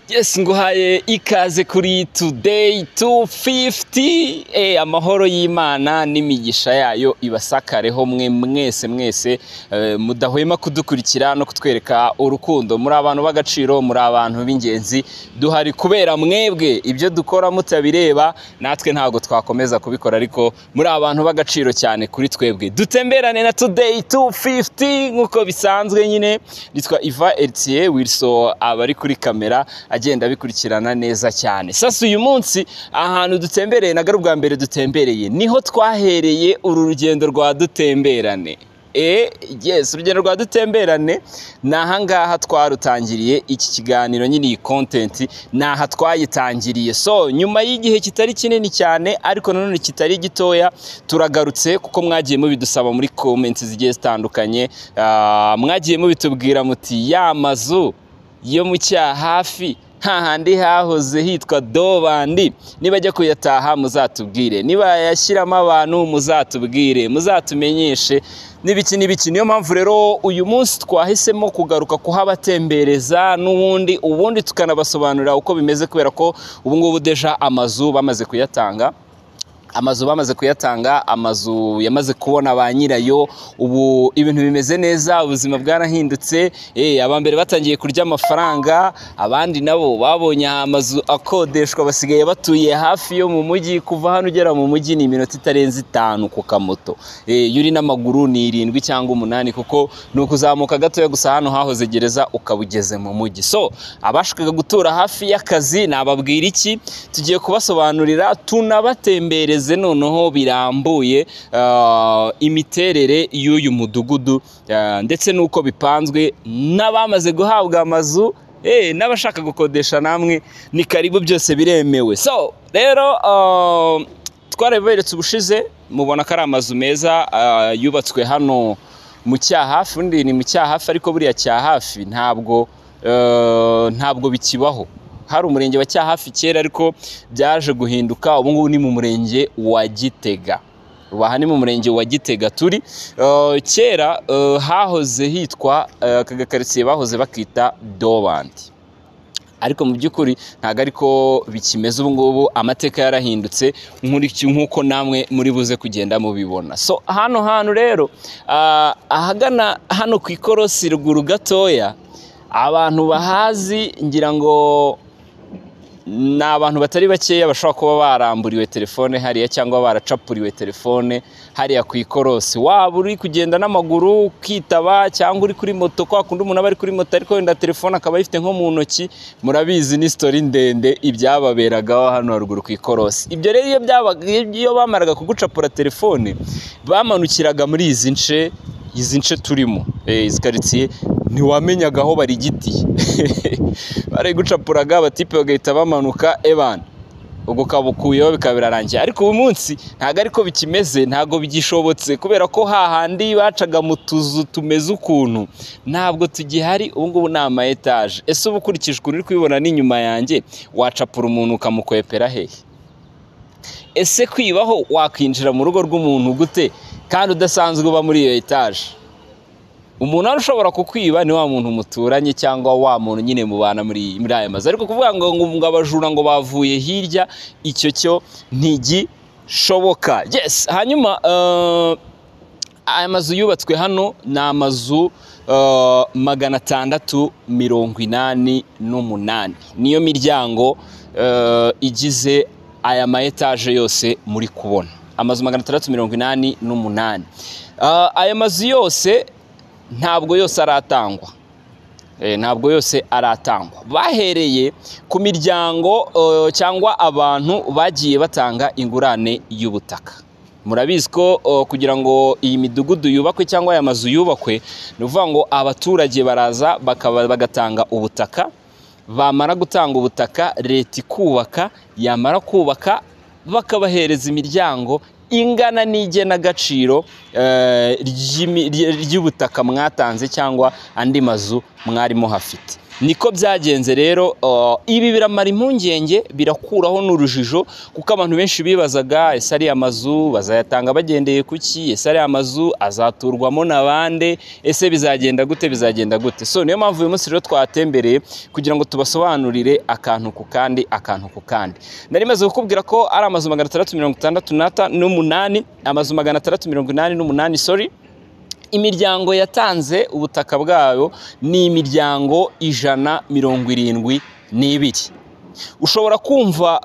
Yes, nguhaye ikaze kuri Today 250. Amahoro y'Imana n'imigisha yayo ibasakareho mwese mudahwema kudukurikira no kutwereka urukundo. Muri abantu b'agaciro, muri abantu b'ingenzi, duhari kubera mwebwe. Ibyo dukora mutabireba natwe ntago twakomeza kubikora, ariko muri abantu b'agaciro cyane kuri twebwe. Dutemberane na Today 250 nkuko bisanzwe nyine. Nitwa Iva Eritier Wilson, abari kuri kamera agenda bikurikirana neza cyane. Sasa uyu munsi ahantu dutembereye nagari ubwa mbere dutembereye niho twahereye uru rugendo rwa dutemberane. Yes, urugendo rwa dutemberane nahangaha twarutangiriye iki kiganiro nyine iyi content naha twayitangiriye. So nyuma y'igihe kitari kinini cyane ariko nanone kitari gitoya turagarutse kuko mwagiye mubidusaba muri comments zigiye zitandukanye. Mwagiye mubitubwira muti ya mazu yo mu cyahafi hahandi hahoze hitwa Dobandi, niba ajya kuyataha muzatubwire, niba yashyiramo abantu muzatubwire, muzatumenyeshe n'ibiki. Niyo mpamvu rero uyu munsi twahisemo kugaruka kuhabatembereza ubundi tukanabasobanurira uko bimeze, kubera ko ubu ngubu deja amazu bamaze kuyatanga. Amazu yamaze kubona ba nyirayo. Ubu ibintu bimeze neza, ubuzima bwarahindutse. Abambere batangiye kurya amafaranga, abandi nabo babonye amazu akodeshwa, basigaye batuye hafi yo mu mujyi. Kuva hano ugera mu mujyi ni iminota itarenze 5 ku kamoto. Yuri n'amaguru ni 7 cyangwa 8, kuko nukuzamuka gatoya gusa hano hahoze gereza ukabugeze mu mujyi. So abashakaga gutura hafi y'akazi nababwira iki, tugiye kubasobanurira tunabatembereza noneho birambuye imiterere y'uyu mudugudu, ndetse nuko bipanzwe, n'abamaze guhabwa amazu n'abashaka gukodesha namwe ni karibu, byose biremewe. So rero twaraberetse ubushize, mubona ko ari amazu meza yubatswe hano mu cyahafi. Undi ni mu cyahafi, ariko buriya cyahafi ntabwo bikibaho. Hari umurenge wa Cyahafi kera, ariko byaje guhinduka. Ubu ngubu ni mu murenge wa Gitega. Aha ni mu murenge wa Gitega turi. Kera hahoze hitwa kagakaritsiye bahoze bakita Dobandi, ariko mu by'ukuri ntago ariko bikimeze. Ubu ngubu amateka yarahindutse nk'uko namwe muri buze kugenda mubibona. So hano hantu rero ahagana hano ku ikorosi ruguru gatoya, abantu bahazi ngira ngo ni abantu batari bakeya bashobora kuba baramburiwe telefone hariya, cyangwa baracapuriwe telefone hariya ku ikorosi. Waba uri kugenda n'amaguru ukitaba, cyangwa uri kuri moto, kwa kundi umuntu aba ari kuri moto ariko wenda telefone akaba ayifite nko mu ntoki. Murabizi ni story ndende ibyababeragaho hano haruguru ku ikorosi. Ibyo rero iyo bamaraga kugucapura telefone, bamanukiraga muri izi nce turimo, izi karitsiye ntiwamenyaga aho bari giti. Bari gucapuraga abatipe bagahita bamanuka ebana, ubwo kabukuyeho bikaba birarangiye. Ariko ubu munsi ntago ariko bikimeze, ntago bigishobotse, kubera ko hahandi bacaga mu tuzu tumeze ukuntu ntabwo tugihari. Ubu ngubu ni ama etage. Ese ubu ukurikije ukuntu uri kubibona n'inyuma yanjye, wacapura umuntu ukamukwepera hehe? Ese kwibaho wakwinjira mu rugo rw'umuntu gute kandi udasanzwe uba muri iyo etage? Umuntu arashobora kukwiba ni wa muntu muturanye, cyangwa wa muntu nyine mubana muri aya mazu. Ariko kuvuga ngo abajura ngo bavuye hirya, icyo cyo ntigishoboka. Yes, hanyuma aya mazu yubatswe hano ni amazu 688. Niyo miryango igize aya ma etage yose muri kubona, amazu 688. Aya mazu yose ntabwo yose aratangwa. Bahereye ku miryango cyangwa abantu bagiye batanga ingurane y'ubutaka. Murabizi ko kugira ngo iyi midugudu yubakwe cyangwa aya mazu yubakwe, ni ukuvuga ngo abaturage baraza bagatanga ubutaka. Bamara gutanga ubutaka, leta ikubaka. Yamara kubaka bakabahereza imiryango ingana n'igenagaciro ry'ubutaka mwatanze cyangwa andi mazu mwarimo hafite. niko byagenze rero. Ibi biramara impungenge, birakuraho n'urujijo, kuko abantu benshi bibazaga ese ari amazu bazayatanga bagendeye kuki, ese ari amazu azaturwamo n'abande, ese bizagenda gute. So niyo mpamvu uyu munsi rero twatembereye kugira ngo tubasobanurire akantu ku kandi. Nari maze kukubwira ko ari amazu 668, amazu 688, imiryango yatanze ubutaka bwayo ni imiryango 172. Ushobora kumva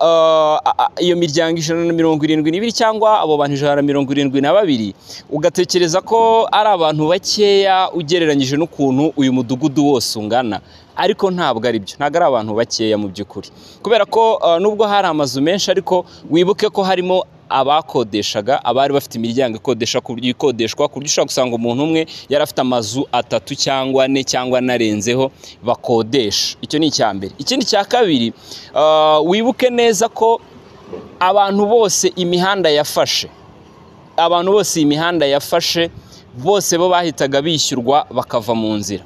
iyo miryango 172 cyangwa abo bantu 172 ugatekereza ko ari abantu bakeya ugereranyije n'ukuntu uyu mudugudu wose ungana, ariko ntabwo ari byo, ntabwo ari abantu bakeya mu by'ukuri, kubera ko nubwo hari amazu menshi ariko wibuke ko harimo abakodeshaga, abari bafite imiryango ikodeshwa ku buryo ushobora gusanga umuntu umwe yari afite amazu 3 cyangwa 4 cyangwa narenzeho bakodesha. Icyo ni icyambere. Ikindi cya kabiri, wibuke neza ko abantu bose imihanda yafashe, bose bo bahitaga bishyurwa bakava mu nzira.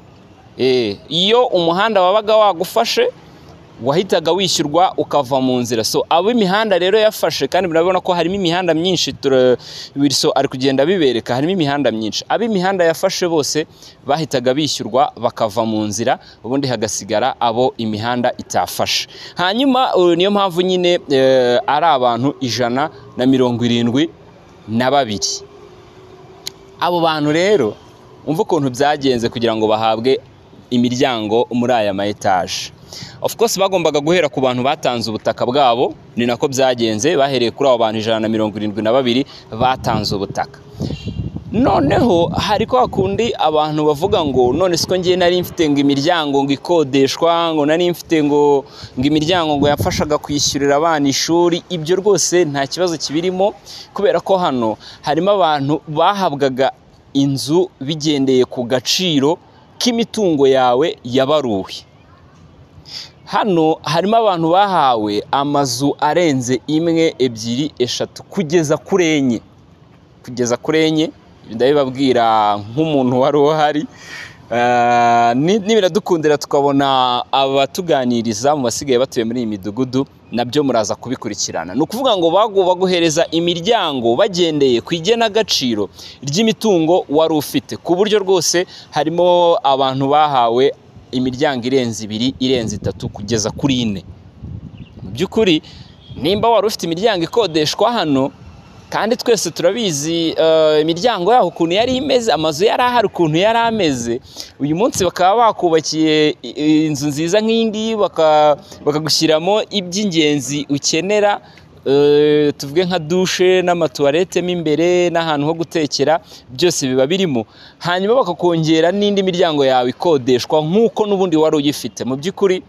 Iyo umuhanda wabaga wagufashe wahitaga wishyurwa ukava mu nzira. So abo imihanda rero yafashe, kandi murabona ko harimo imihanda myinshi, Wilson ari kugenda bibereka, harimo imihanda myinshi. Abo imihanda yafashe bose bahitaga bishyurwa bakava mu nzira, ubundi hagasigara abo imihanda itafashe. Hanyuma niyo mpamvu nyine ari abantu 172. Abo bantu rero umva ukuntu byagenze kugira ngo bahabwe imiryango muri aya ma etaje. Of course bagombaga guhera ku bantu batanze ubutaka bwabo, ni nako byagenze, bahereye kuri abo bantu 172 batanze ubutaka. Noneho hari ko hakundi abantu bavuga ngo none siko ngiye nari mfite ngo imiryango ngo ikodeshwa, ngo nari mfite ngo imiryango ngo yafashaga kwishyurira abana ishuri. Ibyo rwose nta kibazo kibirimo, kubera ko hano harimo abantu bahabwaga inzu bigendeye ku gaciro k'imitungo yawe yabaruwe. Hano harimo abantu bahawe amazu arenze 1, 2, 3 kugeza kuri enye. Ndabibabwira nk'umuntu wari uhari, nibiradukundira tukabona abatuganiriza mu basigaye batuye muri iyi midugudu, nabyo muraza kubikurikirana. Ni ukuvuga ngo baguhereza imiryango bagendeye ku igenagaciro ry'imitungo wari ufite, ku buryo rwose harimo abantu bahawe imiryango irenze 2, irenze 3 kugeza kuri 4. Mu by'ukuri nimba wari ufite imiryango ikodeshwa hano, kandi twese turabizi imiryango yaho ukuntu yari imeze, amazu yari ahari ukuntu yari ameze, uyu munsi bakaba bakubakiye inzu nziza nk'indi, bakagushyiramo iby'ingenzi ukenera, tuvuge nka dushe n'amatuwarete mo imbere n'ahantu ho gutekera, byose biba birimo. Hanyuma bakakongera n'indi miryango yawe ikodeshwa nk'uko n'ubundi wari uyifite. Mu by'ukuri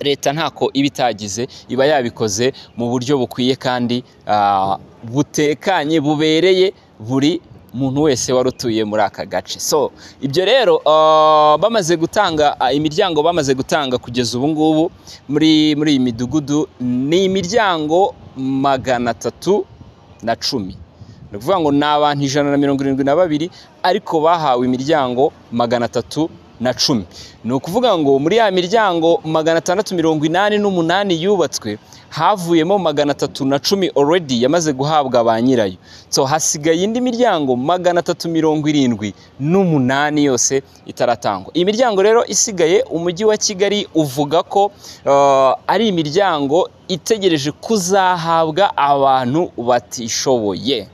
leta ntako iba itagize, iba yabikoze mu buryo bukwiye kandi butekanye, bubereye buri muntu wese wari utuye muri aka gace. So ibyo rero bamaze gutanga imiryango, bamaze gutanga kugeza ubu ngubu muri iyi midugudu ni imiryango 310. Ni ukuvuga ngo ni abantu 172 ariko bahawe imiryango 310. Ni ukuvuga ngo muri ya miryango 688 yubatswe, havuyemo 310 already yamaze guhabwa ba nyirayo. So hasigaye indi miryango 378 yose itaratangwa. Iyi miryango rero isigaye, umujyi wa Kigali uvuga ko ari imiryango itegereje kuzahabwa abantu batishoboye.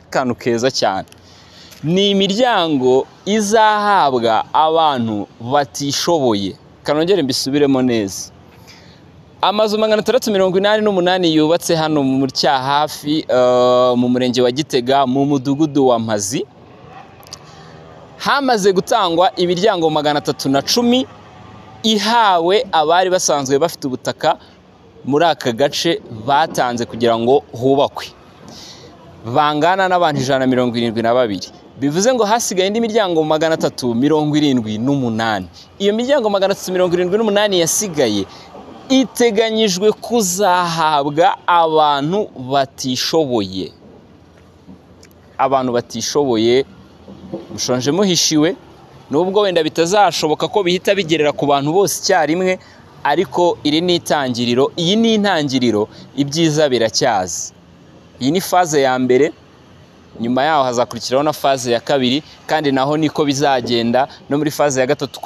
Kantu keza cyane. Ni imiryango izahabwa abantu batishoboye. Kanongere mbisubiremo neza. Amazu 688 yubatse hano mu Cyahafi, mu murenge wa Gitega, mu mudugudu wa Mpazi. Hamaze gutangwa imiryango 310 ihawe abari basanzwe bafite ubutaka muri aka gace batanze kugira ngo hubakwe, bangana n'abantu 172. Bivuze ngo hasigaye indi miryango 378. Iyo miryango 378 yasigaye iteganyijwe kuzahabwa abantu batishoboye. Abantu batishoboye mushonje muhishiwe, nubwo wenda bitazashoboka ko bihita bigerera ku bantu bose icyarimwe, ariko iri ni itangiriro, iyi ni intangiriro, ibyiza biracyaza. Iyi ni faze ya mbere, nyuma yaho hazakurikiraho na faze ya kabiri, kandi naho niko bizagenda no muri faze ya gatatu,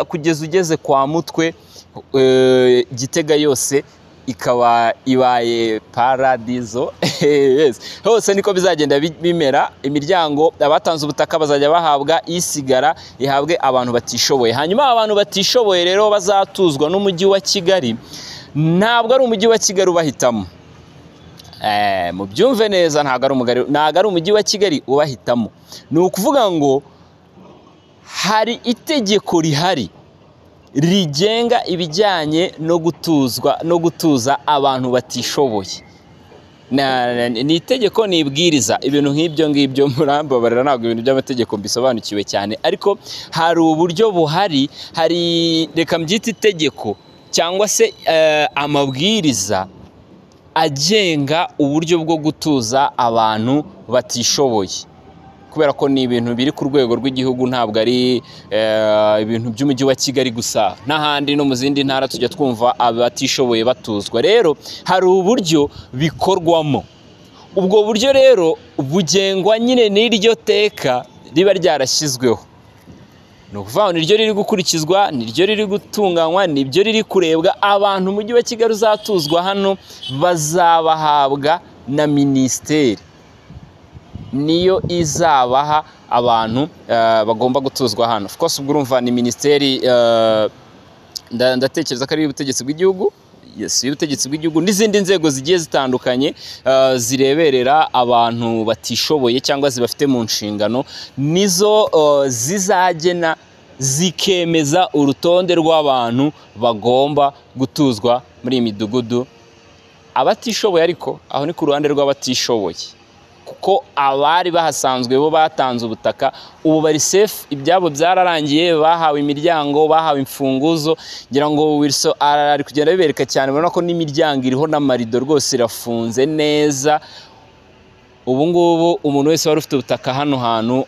kugeza ugeze kwa Mutwe, Gitega yose ikaba ibaye paradizo. Yes. Hose niko bizagenda bimera. Imiryango abatanze ubutaka bazajya bahabwa, isigara ihabwe abantu batishoboye. Hanyuma abantu batishoboye rero bazatuzwa n'umujyi wa Kigali, ntabwo ari umujyi wa Kigali ubahitamo. Mubyumve neza, ntabwo ari umujyi wa Kigali ubahitamo. Ni ukuvuga ngo hari itegeko rihari rigenga ibijyanye no gutuza abantu batishoboye. Ni itegeko, ni ibwiriza. Ibintu nk'ibyo ngibyo murambabarira, ntabwo ibintu by'amategeko mbisobanukiwe cyane, ariko hari uburyo buhari, hari reka mbyite itegeko cyangwa se amabwiriza agenga uburyo bwo gutuza abantu batishoboye, kubera ko ni ibintu biri ku rwego rw'igihugu, ntabwo ari ibintu by'umujyi wa Kigali gusa, n'ahandi no mu zindi ntara tujya twumva abatishoboye batuzwa. Rero hari uburyo bikorwamo, ubwo buryo rero bugengwa nyine n'iryo teka riba ryarashyizweho. Ni ukuvuga ngo niryo riri gukurikizwa, niryo riri gutunganywa, nibyo riri kurebwa. Abantu umujyi wa Kigali uzatuzwa hano bazabahabwa na minisiteri, niyo izabaha abantu bagomba gutuzwa hano. Of course ubwo urumva ni minisiteri, ndatekereza ko ari ubutegetsi bw'igihugu, yes, y'ubutegetsi bw'igihugu n'izindi nzego zigiye zitandukanye zireberera abantu batishoboye cyangwa zibafite mu nshingano, nizo zizagena zikemeza urutonde rw'abantu bagomba gutuzwa muri iyi midugudu. Abatishoboye ariko aho ni ku ruhande rw'abatishoboye, kuko abari bahasanzwe bo batanze ubutaka, ubu bari safe, ibyabo byararangiye, bahawe imiryango, bahawe imfunguzo. Ngira ngo Wilson ari kugenda bibereka cyane, urabona ko n'imiryango iriho n'amarido rwose irafunze neza. Ubu ngubu umuntu wese wari ufite ubutaka hano hantu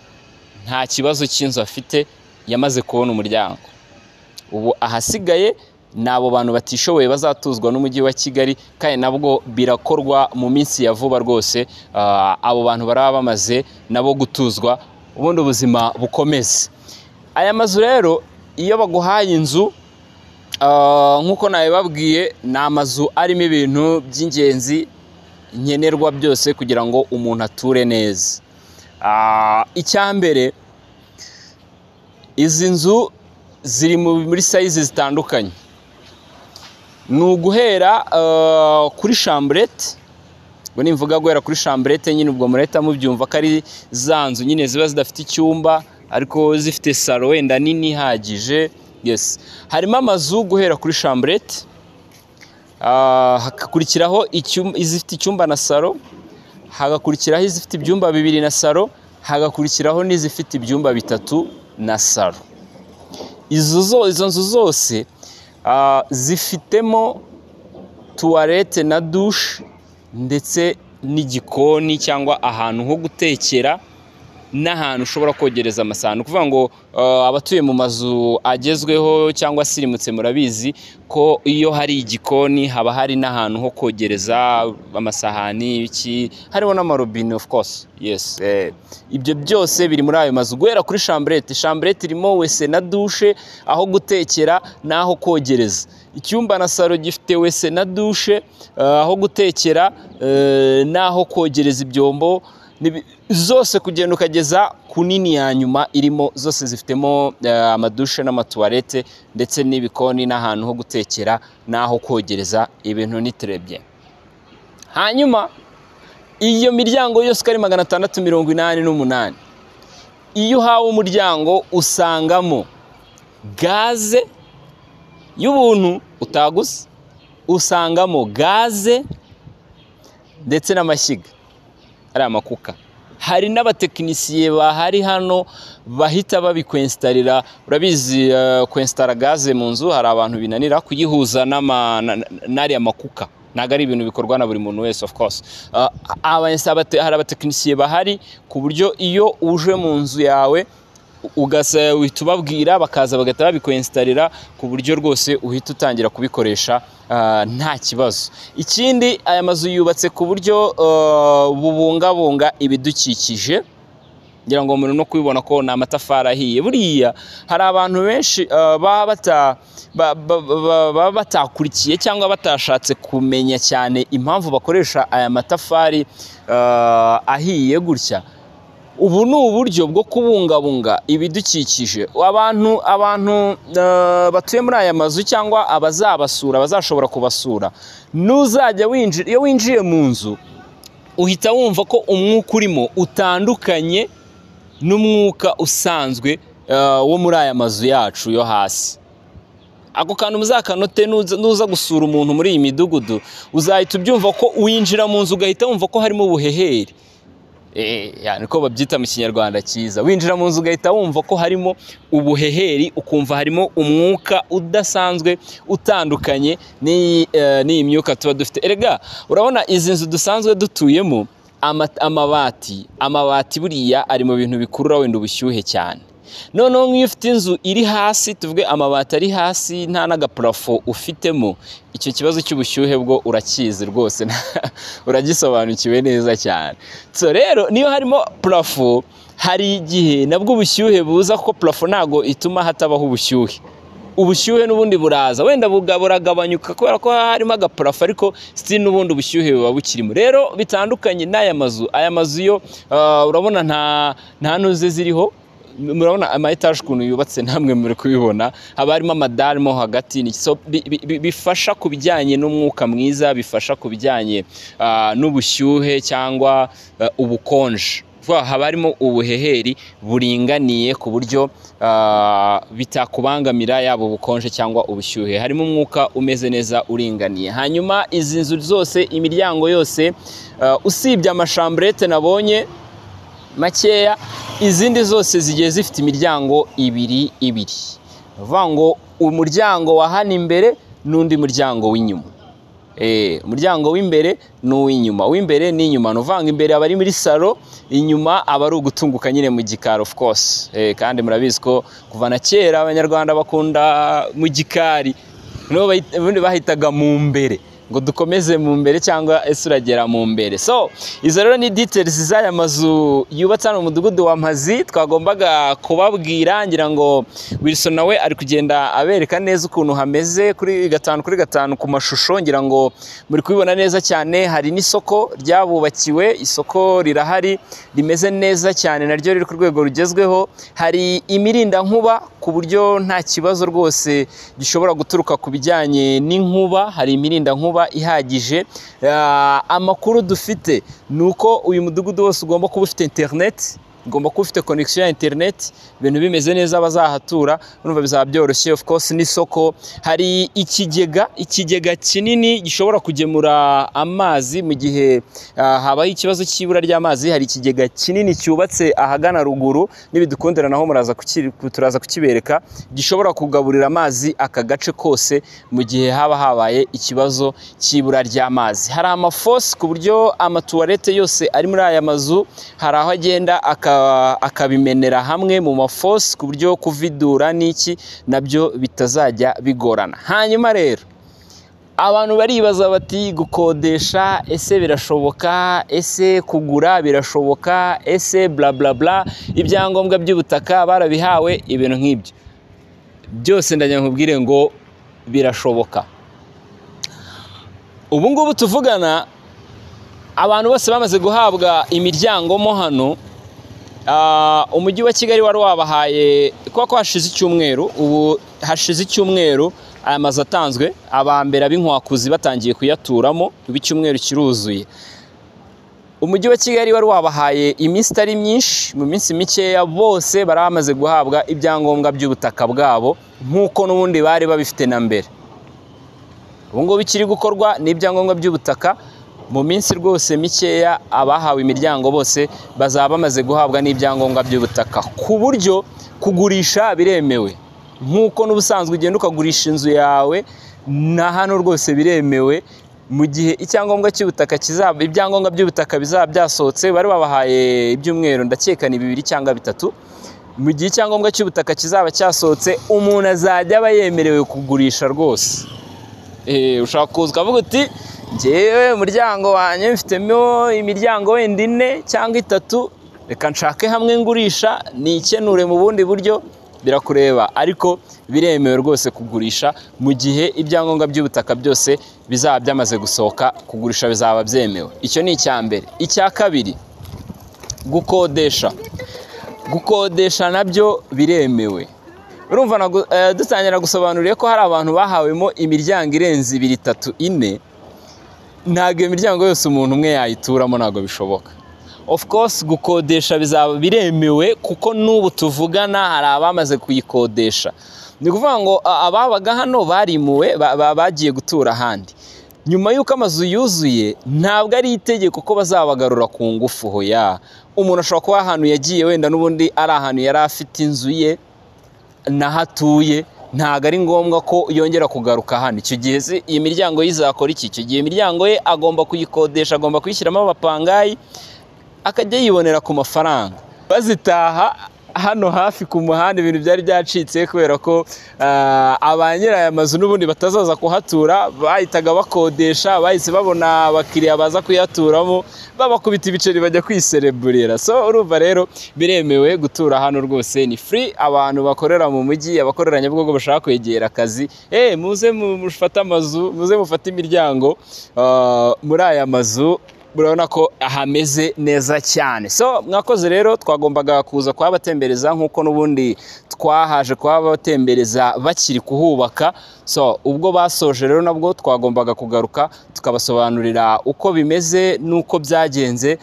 nta kibazo cy'inzu afite, yamaze kubona umuryango. Ubu ahasigaye n'abo bantu batishoboye bazatuzwa n'umujyi wa Kigali, kandi nabwo birakorwa mu minsi ya vuba rwose. Abo bantu baraba bamaze nabo gutuzwa, ubundi ubuzima bukomeze. Aya mazu rero iyo baguhaye inzu, nk'uko nabibabwiye, ni amazu arimo ibintu by'ingenzi nkenerwa byose kugira ngo umuntu ature neza. Icya mbere, izi nzu ziri muri size zitandukanye. Ni uguhera kuri chambrette. Ubwo nimvuga guhera kuri chambrette nyine ubwo mureta mubyumva ko ari za nzu nyine ziba zidafite icyumba ariko zifite salo wenda nini ihagije. Yes, harimo amazu guhera kuri chambrette, hagakurikiraho izifite icyumba na salo, hagakurikiraho izifite ibyumba 2 na salo, hagakurikiraho n'izifite ibyumba 3 na salo. Izo nzu zose zifitemo tuwarete na dushe ndetse n'igikoni cyangwa ahantu ho gutekera n'ahantu ushobora kogereza amasahani. Kuvuga ngo abatuye mu mazu agezweho cyangwa sirimutse murabizi ko iyo hari igikoni haba hari n'ahantu ho kogereza amasahani, harimo n'amarobine of course. Yes, ibyo byose biri muri ayo mazu guhera kuri chambrette. Chambrette irimo wese na dushe, aho gutekera n'aho kogereza. Icyumba na salo gifite wese na dushe, aho gutekera n'aho kogereza ibyombo. Zose kugenda ukageza ku nini ya nyuma irimo, zose zifitemo amadushe n'amatuwarete ndetse n'ibikoni n'ahantu ho gutekera n'aho kogereza ibintu nitrebye. Hanyuma iyo miryango yose ari 688, iyo uhawe umuryango usangamo gaze y'ubuntu utaguze, usangamo gaze ndetse n'amashyiga ari amakuka. Hari n'abatekinisiye bahari hano bahita babikwenstarira. Urabizi kwinstara gaze mu nzu hari abantu binanira kuyihuza n'ari amakuka, ntago ari ibintu bikorwa na buri muntu wese of course. Hari abatekinisiye bahari ku buryo iyo uje mu nzu yawe uhita ubabwira bakaza bagahita babikoinstalira ku buryo rwose uhita utangira kubikoresha nta kibazo. Ikindi, aya mazu yubatse ku buryo bubungabunga ibidukikije, ngira ngo umuntu no kubibona ko ni amatafari ahiye. Buriya hari abantu benshi baba batakurikiye cyangwa batashatse kumenya cyane impamvu bakoresha aya matafari ahiye gutya. Ubu ni uburyo bwo kubungabunga ibidukikije. Abantu batuye muri aya mazu cyangwa abazabasura, bazashobora kubasura, nuzajya winjira, iyo winjiye mu nzu uhita wumva ko umwuka urimo utandukanye n'umwuka usanzwe wo muri aya mazu yacu yo hasi. Ako kantu muzakanote nuza gusura umuntu muri iyi midugudu, uzahita ubyumva ko winjira mu nzu ugahita wumva ko harimo ubuhehere. Niko babyita mu kinyarwanda cyiza. Winjira mu nzu ugahita wumva ko harimo ubuheheri, ukumva harimo umwuka udasanzwe utandukanye n'iyi myuka tuba dufite. Erega urabona izi nzu dusanzwe dutuyemo, amabati buriya ari mu bintu bikurura wenda ubushyuhe cyane. Noneho nk'iyo ufite inzu iri hasi, tuvuge amabati ari hasi nta n'agaparafo ufitemo, icyo kibazo cy'ubushyuhe bwo urakizi rwose, uragisobanukiwe neza cyane. So rero niyo harimo parafo, hari igihe nabwo ubushyuhe buza, ko parafo ntago ituma hatabaho ubushyuhe. Ubushyuhe n'ubundi buraza, wenda buragabanyuka kubera ko harimo agaparafo, ariko still n'ubundi ubushyuhe buba bukirimo. Rero bitandukanye n'aya mazu. Aya mazu yo urabona nta nuze ziriho. Murabona ama etage ukuntu yubatse, namwe muri kubibona, haba harimo amadari mo hagati. Bifasha ku bijyanye n'umwuka mwiza, bifasha ku bijyanye n'ubushyuhe cyangwa ubukonje. Haba harimo ubuheheri buringaniye ku buryo bitakubangamira, yaba ubukonje cyangwa ubushyuhe. Harimo umwuka umeze neza uringaniye. Hanyuma izi nzu zose, imiryango yose, usibye amashambrete nabonye makeya, izindi zose zigiye zifite imiryango ibiri. Uvuga ngo umuryango wa hano imbere n'undi muryango w'inyuma. Umuryango w'imbere n'uw'inyuma. W'imbere n'inyuma. Uvuga ngo imbere aba ari muri salo, inyuma aba ari ugutunguka nyine mu gikari, of course. Kandi murabizi ko kuva na kera Abanyarwanda bakunda mu gikari, ubundi bahitaga mu mbere, ngo dukomeze mu mbere cyangwa ese uragera mu mbere. So izo rero ni details z'aya mazu yubatse hano mu mudugudu wa Mpazi twagombaga kubabwira. Ngira ngo Wilson nawe ari kugenda abereka neza ukuntu hameze kuri 5x5 ku mashusho. Ngira ngo muri kubibona neza cyane. Hari n'isoko ryabubakiwe, isoko rirahari rimeze neza cyane, naryo riri ku rwego rugezweho. Hari imirinda nkuba ku buryo nta kibazo rwose gishobora guturuka ku bijyanye n'inkuba. Hari imirinda nkuba ihagije. Amakuru dufite nuko uyu mudugudu wose ugomba kuba ufite internet, ugomba kuba ufite connection ya internet, ibintu bimeze neza bazahatura, urumva bizaba byoroshye. Of course n'isoko, hari ikigega kinini gishobora kugemura amazi mu gihe habaho ikibazo cy'ibura ry'amazi. Hari ikigega kinini cyubatse ahagana ruguru, nibidukundira naho turaza kukibereka, gishobora kugaburira amazi aka gace kose mu gihe haba habaye ikibazo cy'ibura ry'amazi. Hari amafosi ku buryo amatuwarete yose ari muri aya mazu hari aho agenda akabimenera hamwe mu mafosi ku buryo kuvidura n'iki nabyo bitazajya bigorana. Hanyuma rero abantu baribaza bati gukodesha ese birashoboka, ese kugura birashoboka, ese bla bla bla, ibyangombwa by'ubutaka barabihawe, ibintu nk'ibyo byose ndagira nkubwire ngo birashoboka. Ubu ngubu tuvugana abantu bose bamaze guhabwa imiryango mo hano. Umujyi wa Kigali wari wabahaye kuko hashize icyumweru. Ubu hashize icyumweru aya mazu atanzwe, abambera b'inkwakuzi batangiye kuyaturamo, icyumweru kiruzuye. Umujyi wa Kigali wari wabahaye iminsi itari myinshi, mu minsi mikeya bose baramaze guhabwa ibyangombwa by'ubutaka bwabo nk'uko n'ubundi bari babifite na mbere. Ubu ngubu bikiri gukorwa n'ibyangombwa by'ubutaka. Mu minsi rwose mikeya abahawe imiryango bose bazaba bamaze guhabwa n'ibyangombwa by'ubutaka, ku buryo kugurisha biremewe. Nk'uko n'ubusanzwe ugenda ukagurisha inzu yawe, na hano rwose biremewe. Mu gihe icyangombwa cy'ubutaka ibyangombwa by'ubutaka bizaba byasohotse, bari babahaye ibyumweru ndakeka ni 2 cyangwa 3, mu gihe icyangombwa cy'ubutaka kizaba cyasohotse umuntu azajya aba yemerewe kugurisha rwose. Ushaka kuza ukavuga uti njyewe umuryango wanjye mfitemo imiryango wenda 4 cyangwa 3, reka nshake hamwe ngurisha nikenure mu bundi buryo, birakureba, ariko biremewe rwose kugurisha mu gihe ibyangombwa by'ubutaka byose bizaba byamaze gusohoka, kugurisha bizaba byemewe. Icyo ni icya mbere. Icya kabiri, gukodesha nabyo biremewe. Urumva dutangira gusobanurira ko hari abantu bahawemo imiryango irenze 2, 3, 4, ntabwo iyo miryango yose umuntu umwe yayituramo, ntabwo bishoboka. Of course gukodesha bizaba biremewe kuko n'ubu tuvugana hari abamaze kuyikodesha. Ni kuvuga ngo ababaga hano barimuwe bagiye gutura ahandi. Nyuma y'uko amazu yuzuye ntabwo ari itegeko ko bazabagarura ku ngufu. Hoya, umuntu ashobora kuba ahantu yagiye wenda n'ubundi ari ahantu yari afite inzu ye nahatuye, ntabwo ari ngombwa ko yongera kugaruka hano. Icyo gihe iyi miryango yizakora iki? Icyo gihe imiryango ye agomba kuyikodesha, agomba kuyishyiramo abapangayi, akajya yibonera ku mafaranga. Bazitaha hano hafi ku muhanda ibintu byari byacitse kubera ko abanyira aya mazu n'ubundi batazaza kuhatura, bahitaga bakodesha, bahise babona abakiriya baza kuyaturamo, babakubita ibiceri bajya kwisereburira. So urumva rero biremewe gutura hano rwose, ni free. Abantu bakorera mu mujyi, abakorera Nyabugogo bashaka kwegera akazi, muze mufate amazu, muze mufate imiryango muri aya mazu, murabona ko hameze neza cyane. So mwakoze rero, twagombaga kuza kuhabatembereza nk'uko n'ubundi twahaje kuhabatembereza bakiri kuhubaka. So ubwo basoje rero nabwo twagombaga kugaruka tukabasobanurira uko bimeze n'uko byagenze.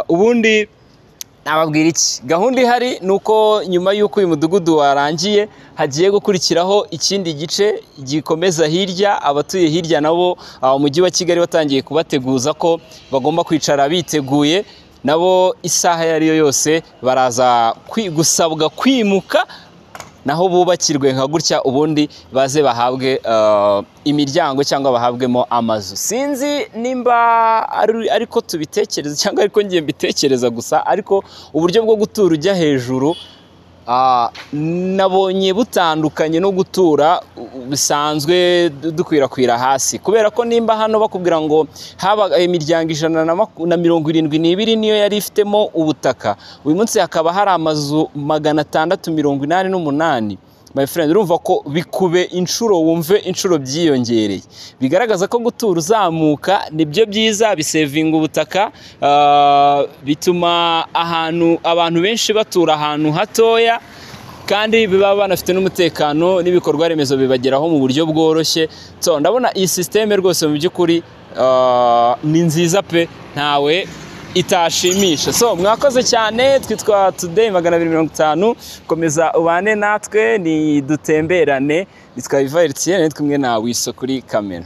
Ubundi nababwira iki? Gahunda ihari nuko nyuma y'uko uyu mudugudu warangiye hagiye gukurikiraho ikindi gice gikomeza hirya. Abatuye hirya nabo umujyi wa Kigali watangiye kubateguza ko bagomba kwicara biteguye, nabo isaha yariyo yose baraza gusabwa kwimuka, naho bubakirwe nka gutya, ubundi baze bahabwe imiryango cyangwa bahabwemo amazu. Sinzi nimba ariko tubitekereza cyangwa ariko ngiye mbitekereza gusa, ariko uburyo bwo gutura ujya hejuru nabonye butandukanye no gutura bisanzwe dukwirakwira hasi, kubera ko nimba hano bakubwira ngo haba imiryango 172 niyo yari ifitemo ubutaka, uyu munsi hakaba hari amazu 688. My friend, urumva ko bikube inshuro, wumve inshuro byiyongereye. Bigaragaza ko gutura uzamuka nibyo byiza, bisevinga ubutaka, bituma abantu benshi batura ahantu hatoya, kandi biba banafite n'umutekano n'ibikorwa remezo bibageraho mu buryo bworoshye. So ndabona iyi systeme rwose mu by'ukuri ni nziza pe, ntawe itashimisha. So mwakoze cyane, twitwa Today 250. Komeza ubane natwe, ni dutemberane. Nitwa Iva Etienne, kumwe na Wiso kuri kamera.